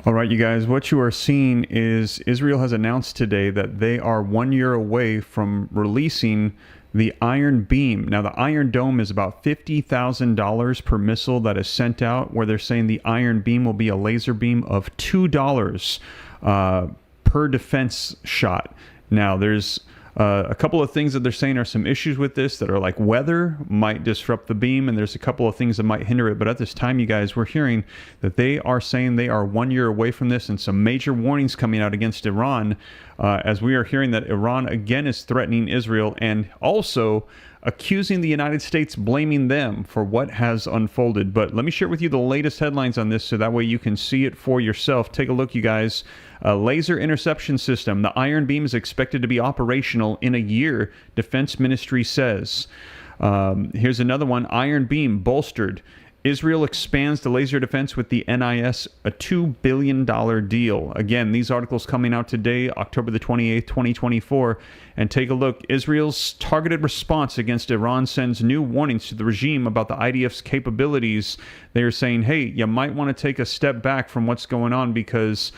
All right, you guys, what you are seeing is Israel has announced today that they are 1 year away from releasing the Iron Beam. Now, the Iron Dome is about $50,000 per missile that is sent out, where they're saying the Iron Beam will be a laser beam of $2 per defense shot. Now, there's a couple of things that they're saying are some issues with this that are like weather might disrupt the beam, and there's a couple of things that might hinder it. But at this time, you guys, we're hearing that they are saying they are 1 year away from this, and some major warnings coming out against Iran, as we are hearing that Iran again is threatening Israel and also accusing the United States, blaming them for what has unfolded. But let me share with you the latest headlines on this so that way you can see it for yourself. Take a look, you guys. Laser interception system. The Iron Beam is expected to be operational in a year, Defense Ministry says. Here's another one. Iron Beam bolstered. Israel expands the laser defense with the NIS, a $2 billion deal. Again, these articles coming out today, October the 28th, 2024. And take a look. Israel's targeted response against Iran sends new warnings to the regime about the IDF's capabilities. They are saying, hey, you might want to take a step back from what's going on because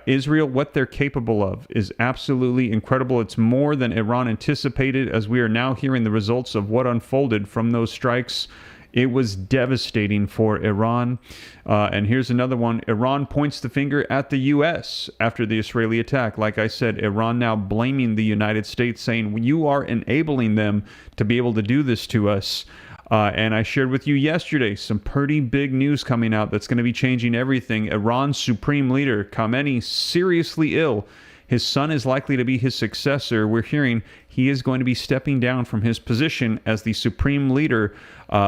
Israel, what they're capable of is absolutely incredible. It's more than Iran anticipated, as we are now hearing the results of what unfolded from those strikes. It was devastating for Iran. And here's another one. Iran points the finger at the U.S. after the Israeli attack. Like I said, Iran now blaming the United States, saying, you are enabling them to be able to do this to us. And I shared with you yesterday some pretty big news coming out that's going to be changing everything. Iran's supreme leader, Khamenei, seriously ill. His son is likely to be his successor. We're hearing he is going to be stepping down from his position as the supreme leader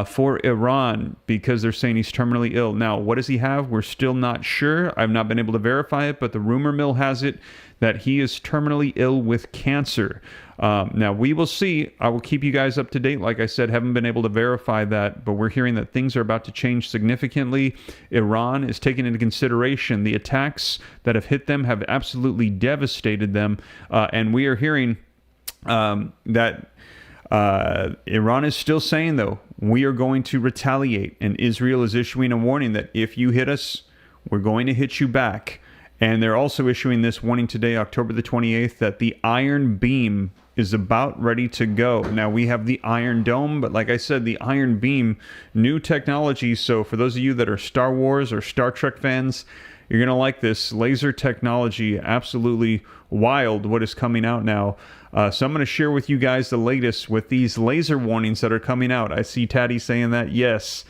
for Iran because they're saying he's terminally ill. Now, what does he have? We're still not sure. I've not been able to verify it, but the rumor mill has it that he is terminally ill with cancer. Now, we will see. I will keep you guys up to date. Like I said, haven't been able to verify that, but we're hearing that things are about to change significantly. Iran is taking into consideration the attacks that have hit them have absolutely devastated them. And we are hearing that Iran is still saying, though, we are going to retaliate. And Israel is issuing a warning that if you hit us, we're going to hit you back. And they're also issuing this warning today, October the 28th, that the Iron Beam is about ready to go. Now, we have the Iron Dome, but like I said, the Iron Beam, new technology. So for those of you that are Star Wars or Star Trek fans, you're going to like this laser technology. Absolutely wild what is coming out now. So I'm going to share with you guys the latest with these laser warnings that are coming out. I see Taddy saying that. Yes,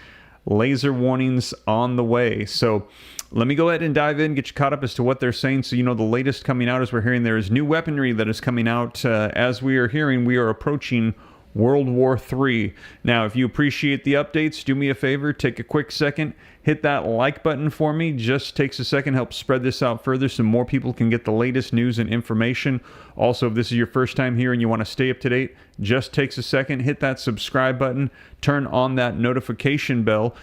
laser warnings on the way. So let me go ahead and dive in, get you caught up as to what they're saying. So, you know, the latest coming out is we're hearing there is new weaponry that is coming out. As we are hearing, we are approaching World War III. Now, if you appreciate the updates, do me a favor, take a quick second, hit that like button for me. Just takes a second, help spread this out further so more people can get the latest news and information. Also, if this is your first time here and you want to stay up to date, just takes a second, hit that subscribe button, turn on that notification bell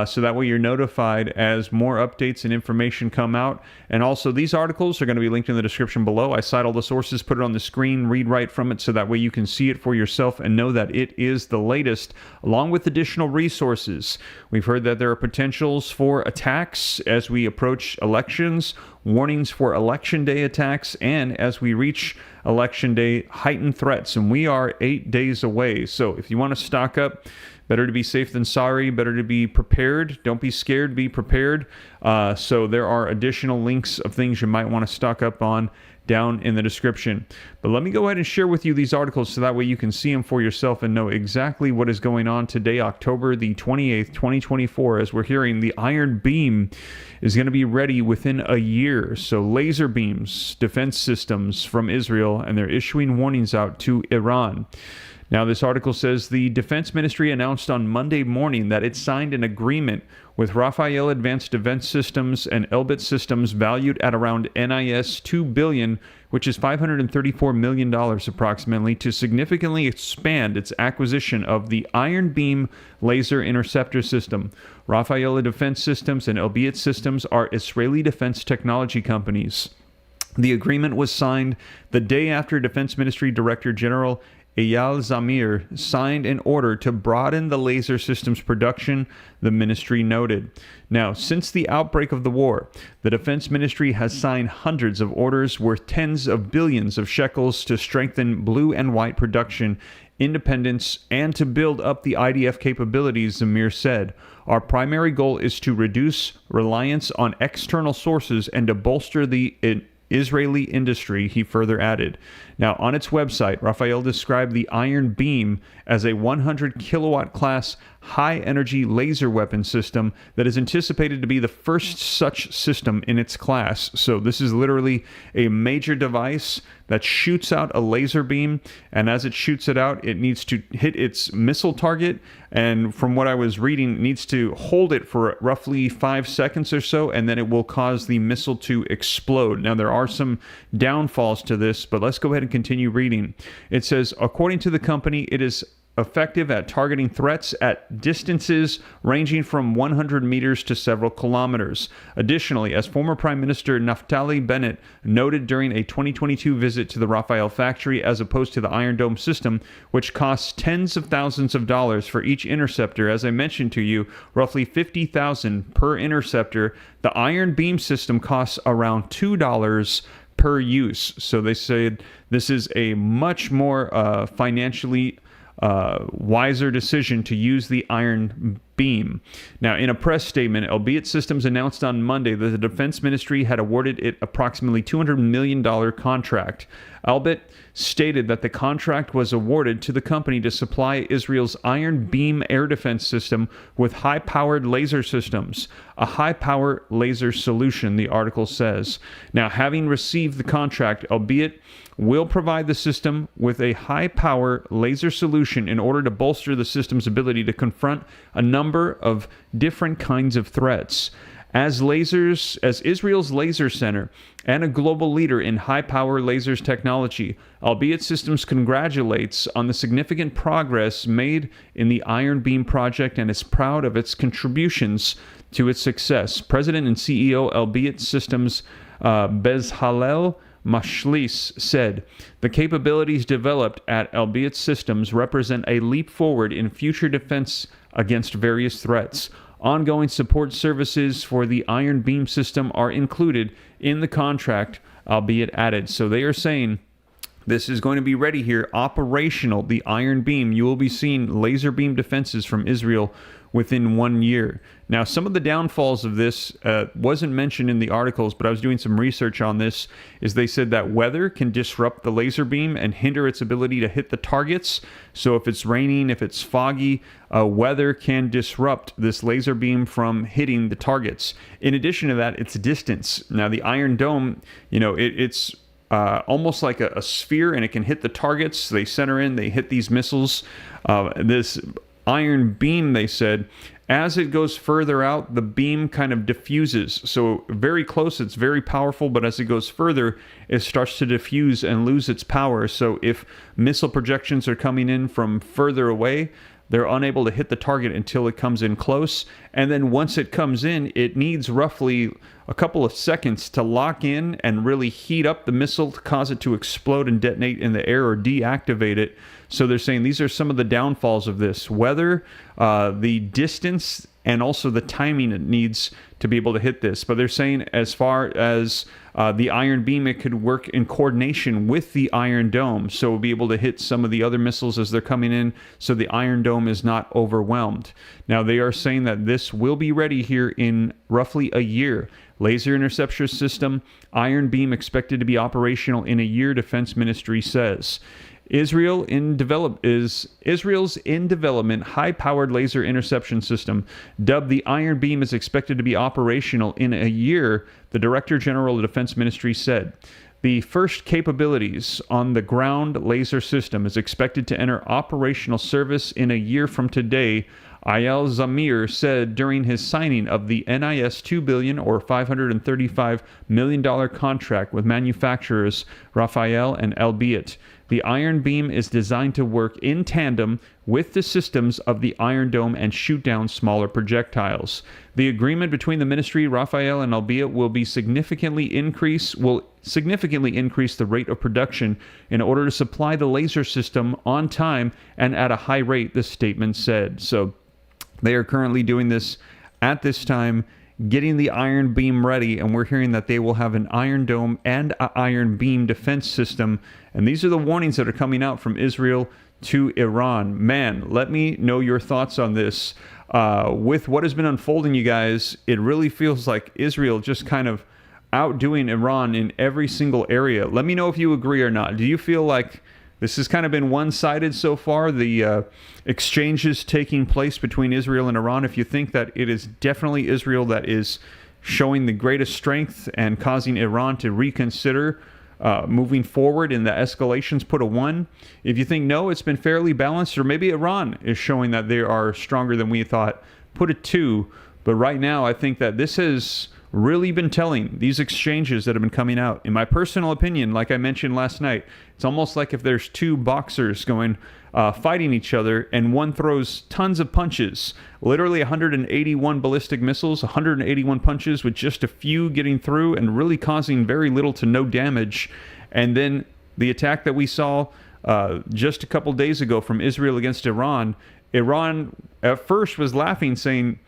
so that way you're notified as more updates and information come out. And also, these articles are going to be linked in the description below. I cite all the sources, put it on the screen, read right from it so that way you can see it for yourself and know that it is the latest, along with additional resources. We've heard that there are potentials for attacks as we approach elections, warnings for election day attacks, and as we reach election day, heightened threats. And we are 8 days away. So if you want to stock up, better to be safe than sorry, better to be prepared. Don't be scared, be prepared. So there are additional links of things you might want to stock up on down in the description. But let me go ahead and share with you these articles so that way you can see them for yourself and know exactly what is going on today, October the 28th, 2024, as we're hearing the Iron Beam is going to be ready within a year. So laser beams, defense systems from Israel, and they're issuing warnings out to Iran. Now, this article says the Defense Ministry announced on Monday morning that it signed an agreement with Rafael Advanced Defense Systems and Elbit Systems valued at around NIS $2 billion, which is $534 million approximately, to significantly expand its acquisition of the Iron Beam laser interceptor system. Rafael Defense Systems and Elbit Systems are Israeli defense technology companies. The agreement was signed the day after Defense Ministry Director General Eyal Zamir signed an order to broaden the laser systems production, the ministry noted. Now, since the outbreak of the war, the Defense Ministry has signed hundreds of orders worth tens of billions of shekels to strengthen blue and white production, independence, and to build up the IDF capabilities, Zamir said. Our primary goal is to reduce reliance on external sources and to bolster the Israeli industry, he further added. Now, on its website, Rafael described the Iron Beam as a 100 kilowatt class high-energy laser weapon system that is anticipated to be the first such system in its class. So this is literally a major device that shoots out a laser beam, and as it shoots it out, it needs to hit its missile target, and from what I was reading, it needs to hold it for roughly 5 seconds or so, and then it will cause the missile to explode. Now, there are some downfalls to this, but let's go ahead and continue reading. It says, according to the company, it is effective at targeting threats at distances ranging from 100 meters to several kilometers. Additionally, as former Prime Minister Naftali Bennett noted during a 2022 visit to the Rafael factory, as opposed to the Iron Dome system, which costs tens of thousands of dollars for each interceptor, as I mentioned to you, roughly $50,000 per interceptor, the Iron Beam system costs around $2 per use. So they said this is a much more financially wiser decision to use the Iron Beam. Now, in a press statement, Albeit Systems announced on Monday that the Defense Ministry had awarded it approximately $200 million contract. Albeit stated that the contract was awarded to the company to supply Israel's Iron Beam air defense system with high-powered laser systems, a high-power laser solution, the article says. Now, having received the contract, Albeit will provide the system with a high-power laser solution in order to bolster the system's ability to confront a number of different kinds of threats. As Israel's laser center and a global leader in high-power lasers technology, Albeit Systems congratulates on the significant progress made in the Iron Beam project and is proud of its contributions to its success. President and CEO Albeit Systems Bezhalel Mashlis said, the capabilities developed at Albeit Systems represent a leap forward in future defense against various threats. Ongoing support services for the Iron Beam system are included in the contract, Albeit added. So they are saying this is going to be ready here, operational, the Iron Beam. You will be seeing laser beam defenses from Israel within 1 year. Now, some of the downfalls of this wasn't mentioned in the articles, but I was doing some research on this, is they said that weather can disrupt the laser beam and hinder its ability to hit the targets. So if it's raining, if it's foggy, weather can disrupt this laser beam from hitting the targets. In addition to that, its distance. Now, the Iron Dome, it's almost like a sphere, and it can hit the targets. They center in, they hit these missiles. This Iron Beam, they said, as it goes further out, the beam kind of diffuses. So very close, it's very powerful, but as it goes further, it starts to diffuse and lose its power. So if missile projections are coming in from further away, they're unable to hit the target until it comes in close. And then once it comes in, it needs roughly a couple of seconds to lock in and really heat up the missile to cause it to explode and detonate in the air or deactivate it. So they're saying these are some of the downfalls of this. Weather, the distance, and also the timing it needs to be able to hit this. But they're saying as far as the Iron Beam, it could work in coordination with the Iron Dome. So we'll be able to hit some of the other missiles as they're coming in, so the Iron Dome is not overwhelmed. Now, they are saying that this will be ready here in roughly a year. Laser interceptor system, Iron Beam expected to be operational in a year, Defense Ministry says. Israel's in development high-powered laser interception system, dubbed the Iron Beam, is expected to be operational in a year, the Director General of the Defense Ministry said. The first capabilities on the ground laser system is expected to enter operational service in a year from today, Eyal Zamir said during his signing of the NIS $2 billion or $535 million contract with manufacturers Rafael and Albeit. The Iron Beam is designed to work in tandem with the systems of the Iron Dome and shoot down smaller projectiles. The agreement between the ministry, Raphael, and Albeit will significantly increase the rate of production in order to supply the laser system on time and at a high rate, the statement said. So they are currently doing this at this time, getting the Iron Beam ready, and we're hearing that they will have an Iron Dome and an Iron Beam defense system. And these are the warnings that are coming out from Israel to Iran. Man, let me know your thoughts on this. With what has been unfolding, you guys, it really feels like Israel just kind of outdoing Iran in every single area. Let me know if you agree or not. Do you feel like this has kind of been one-sided so far, the exchanges taking place between Israel and Iran? If you think that it is definitely Israel that is showing the greatest strength and causing Iran to reconsider moving forward in the escalations, put a 1. If you think no, it's been fairly balanced, or maybe Iran is showing that they are stronger than we thought, put a 2. But right now, I think that this has really been telling, these exchanges that have been coming out. In my personal opinion, like I mentioned last night, it's almost like if there's two boxers going fighting each other and one throws tons of punches, literally 181 ballistic missiles, 181 punches with just a few getting through and really causing very little to no damage. And then the attack that we saw just a couple days ago from Israel against Iran, Iran at first was laughing, saying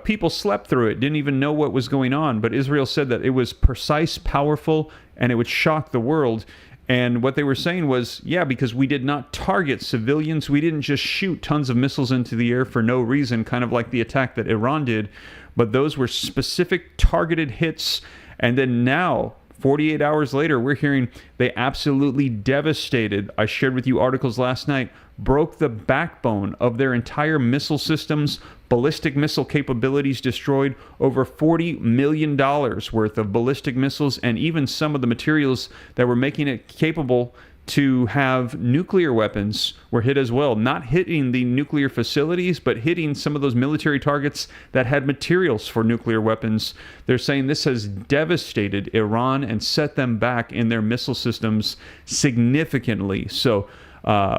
people slept through it, didn't even know what was going on. But Israel said that it was precise, powerful, and it would shock the world. And what they were saying was, yeah, because we did not target civilians. We didn't just shoot tons of missiles into the air for no reason, kind of like the attack that Iran did. But those were specific targeted hits. And then now, 48 hours later, we're hearing they absolutely devastated. I shared with you articles last night, broke the backbone of their entire missile systems, ballistic missile capabilities destroyed, over $40 million worth of ballistic missiles, and even some of the materials that were making it capable to have nuclear weapons were hit as well. Not hitting the nuclear facilities, but hitting some of those military targets that had materials for nuclear weapons. They're saying this has devastated Iran and set them back in their missile systems significantly. So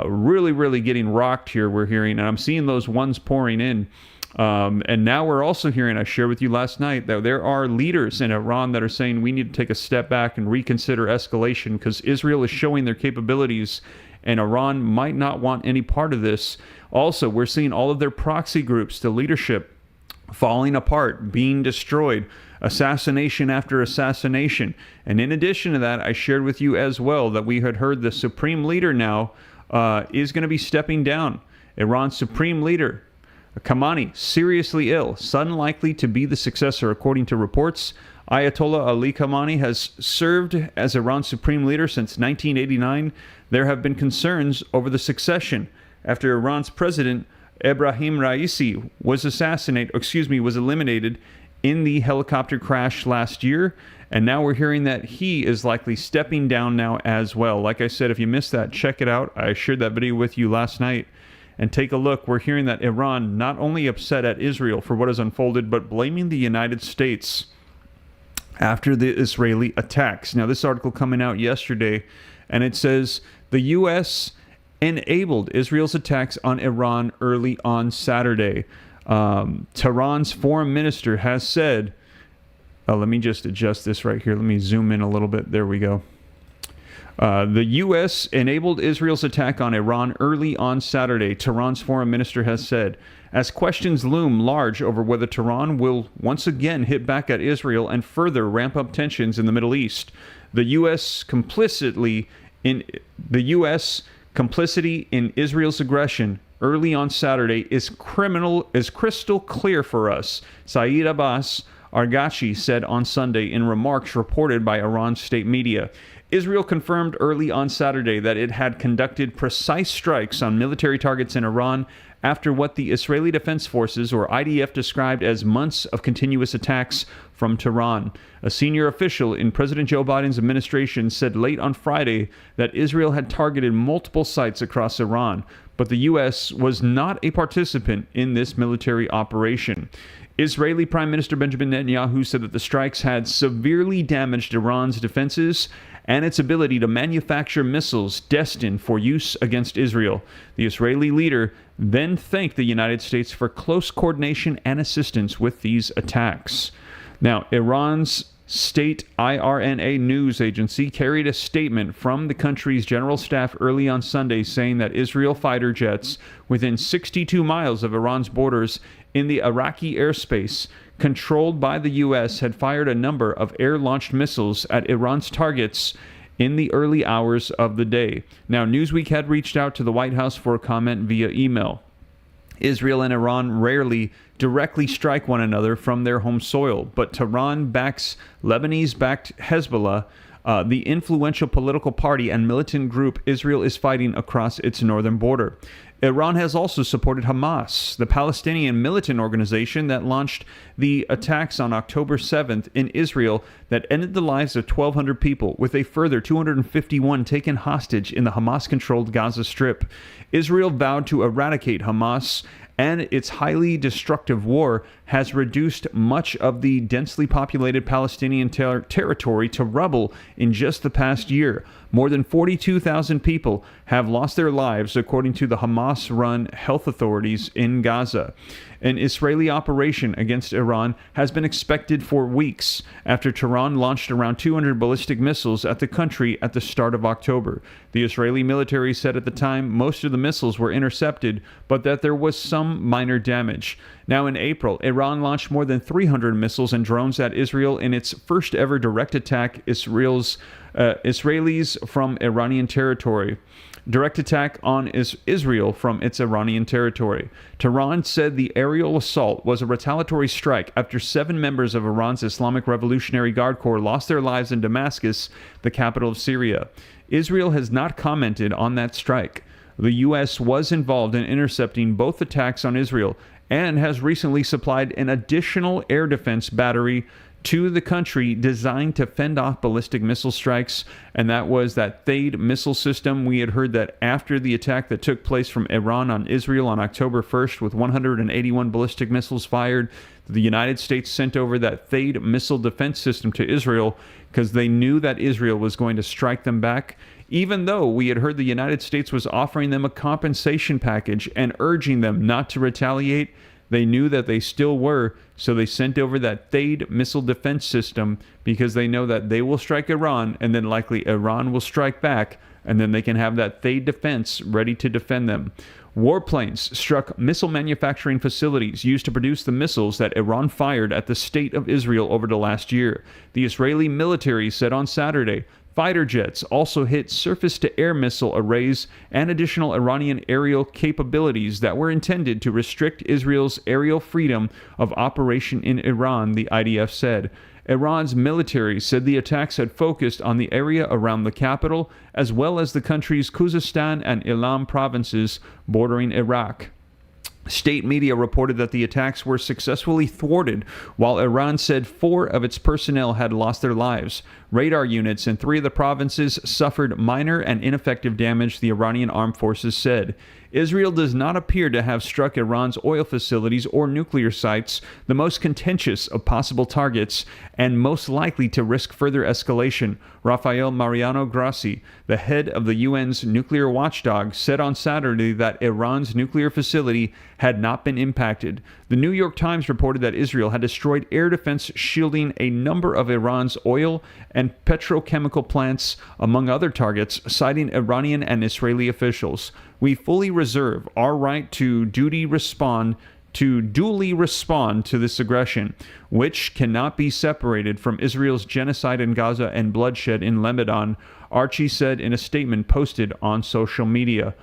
really, really getting rocked here, we're hearing. And I'm seeing those ones pouring in. And now we're also hearing, I shared with you last night, that there are leaders in Iran that are saying we need to take a step back and reconsider escalation because Israel is showing their capabilities and Iran might not want any part of this. Also, we're seeing all of their proxy groups, the leadership, falling apart, being destroyed, assassination after assassination. And in addition to that, I shared with you as well that we had heard the supreme leader now is going to be stepping down. Iran's supreme leader, Khamenei, seriously ill, son likely to be the successor, according to reports. Ayatollah Ali Khamenei has served as Iran's supreme leader since 1989. There have been concerns over the succession after Iran's president Ebrahim Raisi was eliminated in the helicopter crash last year. And now we're hearing that he is likely stepping down now as well. Like I said, if you missed that, check it out. I shared that video with you last night. And take a look. We're hearing that Iran not only upset at Israel for what has unfolded, but blaming the United States after the Israeli attacks. Now, this article coming out yesterday, and it says the U.S. enabled Israel's attacks on Iran early on Saturday. Tehran's foreign minister has said, let me just adjust this right here. Let me zoom in a little bit. There we go. The U.S. enabled Israel's attack on Iran early on Saturday, Tehran's foreign minister has said, as questions loom large over whether Tehran will once again hit back at Israel and further ramp up tensions in the Middle East. The U.S. complicity in Israel's aggression early on Saturday is crystal clear for us, Saeed Abbas Arghachi said on Sunday in remarks reported by Iran's state media. Israel confirmed early on Saturday that it had conducted precise strikes on military targets in Iran after what the Israeli Defense Forces, or IDF, described as months of continuous attacks from Tehran. A senior official in President Joe Biden's administration said late on Friday that Israel had targeted multiple sites across Iran, but the U.S. was not a participant in this military operation. Israeli Prime Minister Benjamin Netanyahu said that the strikes had severely damaged Iran's defenses and its ability to manufacture missiles destined for use against Israel. The Israeli leader then thanked the United States for close coordination and assistance with these attacks. Now, Iran's state IRNA news agency carried a statement from the country's general staff early on Sunday saying that Israel fighter jets within 62 miles of Iran's borders in the Iraqi airspace controlled by the U.S. had fired a number of air-launched missiles at Iran's targets in the early hours of the day. Now, Newsweek had reached out to the White House for a comment via email. Israel and Iran rarely directly strike one another from their home soil, but Tehran backs Lebanese-backed Hezbollah, the influential political party and militant group Israel is fighting across its northern border. Iran has also supported Hamas, the Palestinian militant organization that launched the attacks on October 7th in Israel that ended the lives of 1,200 people, with a further 251 taken hostage in the Hamas-controlled Gaza Strip. Israel vowed to eradicate Hamas, and its highly destructive war has reduced much of the densely populated Palestinian territory to rubble in just the past year. More than 42,000 people have lost their lives, according to the Hamas-run health authorities in Gaza. An Israeli operation against Iran has been expected for weeks after Tehran launched around 200 ballistic missiles at the country at the start of October. The Israeli military said at the time most of the missiles were intercepted, but that there was some minor damage. Now in April, Iran launched more than 300 missiles and drones at Israel in its first ever direct attack Israelis from Iranian territory. Direct attack on Israel from its Iranian territory. Tehran said the aerial assault was a retaliatory strike after 7 members of Iran's Islamic Revolutionary Guard Corps lost their lives in Damascus, the capital of Syria. Israel has not commented on that strike. The U.S. was involved in intercepting both attacks on Israel and has recently supplied an additional air defense battery to the country designed to fend off ballistic missile strikes, and that was that THAAD missile system. We had heard that after the attack that took place from Iran on Israel on October 1st with 181 ballistic missiles fired, the United States sent over that THAAD missile defense system to Israel because they knew that Israel was going to strike them back, even though we had heard the United States was offering them a compensation package and urging them not to retaliate. They knew that they still were, so they sent over that THAAD missile defense system because they know that they will strike Iran, and then likely Iran will strike back, and then they can have that THAAD defense ready to defend them. Warplanes struck missile manufacturing facilities used to produce the missiles that Iran fired at the state of Israel over the last year. The Israeli military said on Saturday fighter jets also hit surface-to-air missile arrays and additional Iranian aerial capabilities that were intended to restrict Israel's aerial freedom of operation in Iran, the IDF said. Iran's military said the attacks had focused on the area around the capital, as well as the country's Khuzestan and Ilam provinces bordering Iraq. State media reported that the attacks were successfully thwarted, while Iran said 4 of its personnel had lost their lives. Radar units in 3 of the provinces suffered minor and ineffective damage, the Iranian armed forces said. Israel does not appear to have struck Iran's oil facilities or nuclear sites, the most contentious of possible targets, and most likely to risk further escalation. Rafael Mariano Grossi, the head of the UN's nuclear watchdog, said on Saturday that Iran's nuclear facility had not been impacted. The New York Times reported that Israel had destroyed air defense shielding a number of Iran's oil and petrochemical plants, among other targets, citing Iranian and Israeli officials. We fully reserve our right to duly respond to this aggression, which cannot be separated from Israel's genocide in Gaza and bloodshed in Lebanon, Archie said in a statement posted on social media.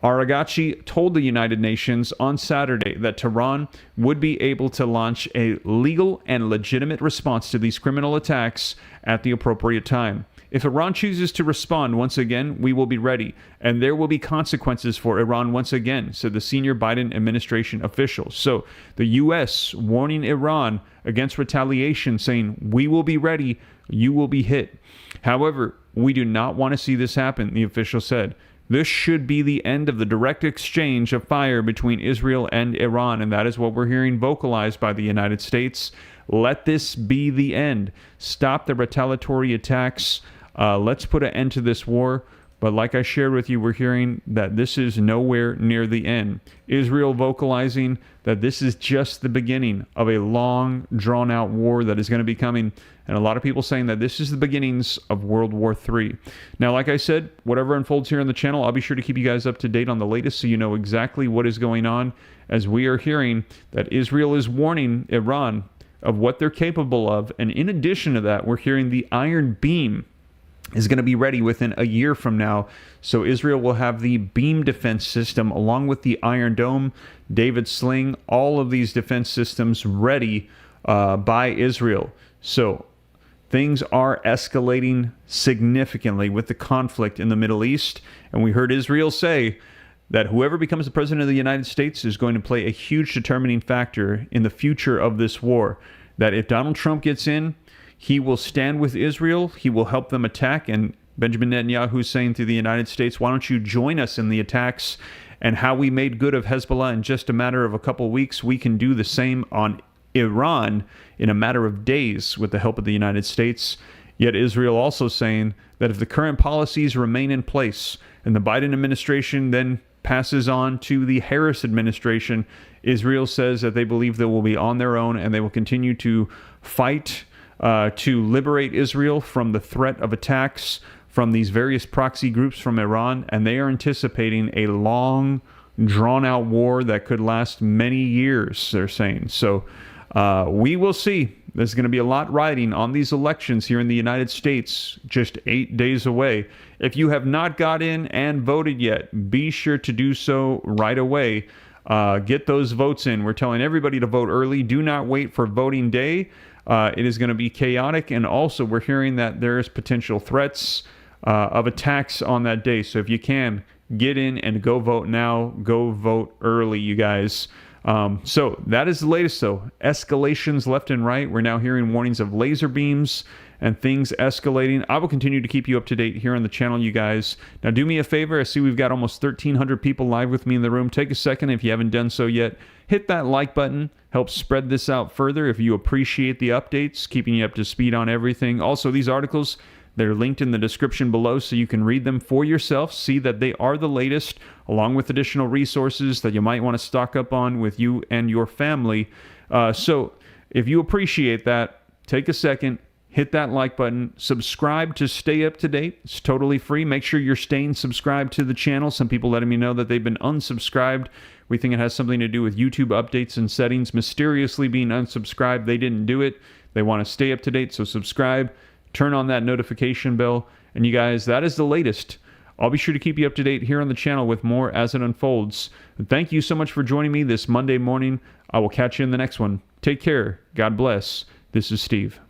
Aragachi told the United Nations on Saturday that Tehran would be able to launch a legal and legitimate response to these criminal attacks at the appropriate time. If Iran chooses to respond once again, we will be ready, and there will be consequences for Iran once again, said the senior Biden administration officials. So the U.S. warning Iran against retaliation, saying, we will be ready, you will be hit. However, we do not want to see this happen, the official said. This should be the end of the direct exchange of fire between Israel and Iran, and that is what we're hearing vocalized by the United States. Let this be the end. Stop the retaliatory attacks. Let's put an end to this war. But like I shared with you, we're hearing that this is nowhere near the end. Israel vocalizing that this is just the beginning of a long, drawn-out war that is going to be coming. And a lot of people saying that this is the beginnings of World War III. Now, like I said, whatever unfolds here on the channel, I'll be sure to keep you guys up to date on the latest so you know exactly what is going on, as we are hearing that Israel is warning Iran of what they're capable of. And in addition to that, we're hearing the Iron Beam is going to be ready within a year from now. So Israel will have the beam defense system along with the Iron Dome, David Sling, all of these defense systems ready by Israel. So things are escalating significantly with the conflict in the Middle East. And we heard Israel say that whoever becomes the president of the United States is going to play a huge determining factor in the future of this war. That if Donald Trump gets in, he will stand with Israel. He will help them attack. And Benjamin Netanyahu is saying to the United States, why don't you join us in the attacks? And how we made good of Hezbollah in just a matter of a couple weeks, we can do the same on Iran in a matter of days with the help of the United States. Yet Israel also saying that if the current policies remain in place and the Biden administration then passes on to the Harris administration, Israel says that they believe they will be on their own and they will continue to fight to liberate Israel from the threat of attacks from these various proxy groups from Iran, and they are anticipating a long, drawn-out war that could last many years, they're saying. So we will see. There's going to be a lot riding on these elections here in the United States, just 8 days away. If you have not got in and voted yet, be sure to do so right away. Get those votes in. We're telling everybody to vote early. Do not wait for voting day. It is going to be chaotic, and also we're hearing that there's potential threats of attacks on that day. So if you can, get in and go vote now. Go vote early, you guys. So that is the latest, though. Escalations left and right. We're now hearing warnings of laser beams and things escalating. I will continue to keep you up to date here on the channel, you guys. Now, do me a favor. I see we've got almost 1,300 people live with me in the room. Take a second, if you haven't done so yet. Hit that like button. Help spread this out further if you appreciate the updates, keeping you up to speed on everything. Also, these articles, they're linked in the description below so you can read them for yourself, see that they are the latest, along with additional resources that you might want to stock up on with you and your family. So if you appreciate that, take a second, hit that like button, subscribe to stay up to date. It's totally free. Make sure you're staying subscribed to the channel. Some people letting me know that they've been unsubscribed. We think it has something to do with YouTube updates and settings mysteriously being unsubscribed. They didn't do it. They want to stay up to date, so subscribe. Turn on that notification bell. And you guys, that is the latest. I'll be sure to keep you up to date here on the channel with more as it unfolds. Thank you so much for joining me this Monday morning. I will catch you in the next one. Take care. God bless. This is Steve.